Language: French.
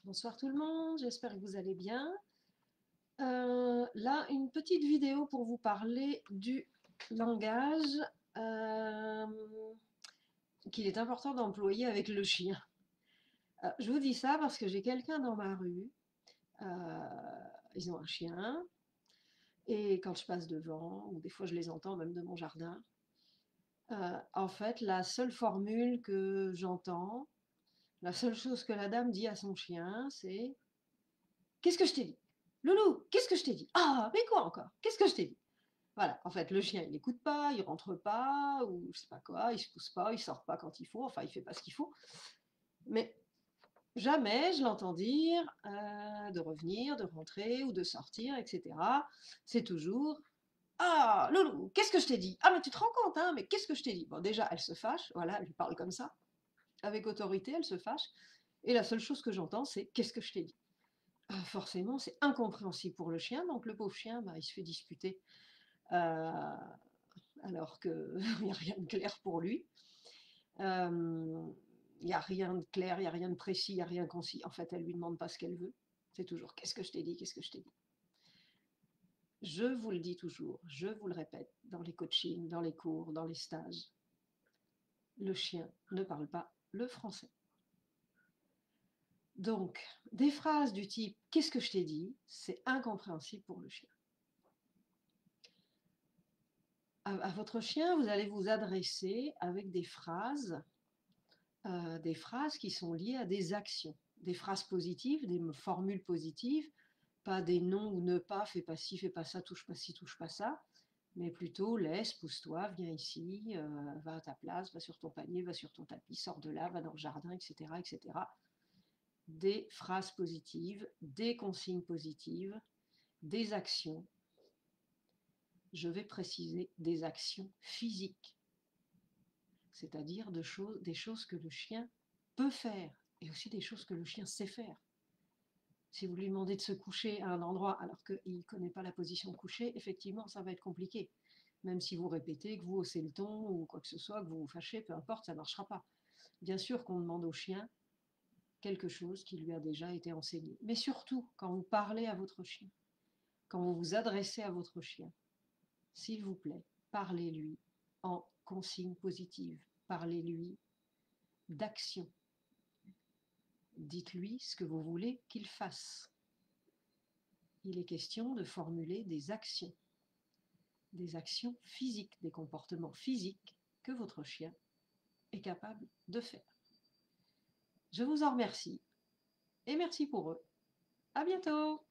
Bonsoir tout le monde, j'espère que vous allez bien. Là, une petite vidéo pour vous parler du langage euh, qu'il est important d'employer avec le chien. Je vous dis ça parce que j'ai quelqu'un dans ma rue, ils ont un chien, et quand je passe devant, ou des fois je les entends même de mon jardin, en fait, la seule formule que j'entends, la seule chose que la dame dit à son chien, c'est qu'est-ce que je t'ai dit? Loulou, qu'est-ce que je t'ai dit? Ah, mais quoi encore? Qu'est-ce que je t'ai dit? Voilà, en fait, le chien, il n'écoute pas, il rentre pas, ou je sais pas quoi, il se pousse pas, il sort pas quand il faut, enfin, il fait pas ce qu'il faut. Mais jamais je l'entends dire de revenir, de rentrer ou de sortir, etc. C'est toujours ah, Loulou, qu'est-ce que je t'ai dit? Ah, mais tu te rends compte, hein? Mais qu'est-ce que je t'ai dit? Bon, déjà, elle se fâche, voilà, elle lui parle comme ça, avec autorité, elle se fâche. Et la seule chose que j'entends, c'est qu'est-ce que je t'ai dit? Forcément, c'est incompréhensible pour le chien, donc le pauvre chien, bah, il se fait disputer euh, alors qu'il n'y a rien de clair pour lui. Il n'y a rien de clair, il n'y a rien de précis, il n'y a rien de concis. En fait, elle ne lui demande pas ce qu'elle veut. C'est toujours qu'est-ce que je t'ai dit, qu'est-ce que je t'ai dit. Je vous le dis toujours, je vous le répète, dans les coachings, dans les cours, dans les stages, le chien ne parle pas le français. Donc, des phrases du type qu'est-ce que je t'ai dit, c'est incompréhensible pour le chien. À votre chien, vous allez vous adresser avec des phrases qui sont liées à des actions, des phrases positives, des formules positives, pas des non ou ne pas, fais pas ci, fais pas ça, touche pas ci, touche pas ça, mais plutôt laisse, pousse-toi, viens ici, va à ta place, va sur ton panier, va sur ton tapis, sors de là, va dans le jardin, etc., etc. Des phrases positives, des consignes positives, des actions. Je vais préciser des actions physiques, c'est-à-dire des choses que le chien peut faire et aussi des choses que le chien sait faire. Si vous lui demandez de se coucher à un endroit alors qu'il ne connaît pas la position de coucher, effectivement, ça va être compliqué. Même si vous répétez, que vous haussez le ton ou quoi que ce soit, que vous vous fâchez, peu importe, ça ne marchera pas. Bien sûr qu'on demande au chien quelque chose qui lui a déjà été enseigné. Mais surtout, quand vous parlez à votre chien, quand vous vous adressez à votre chien, s'il vous plaît, parlez-lui en consigne positive. Parlez-lui d'action. Dites-lui ce que vous voulez qu'il fasse. Il est question de formuler des actions physiques, des comportements physiques que votre chien est capable de faire. Je vous en remercie et merci pour eux. À bientôt!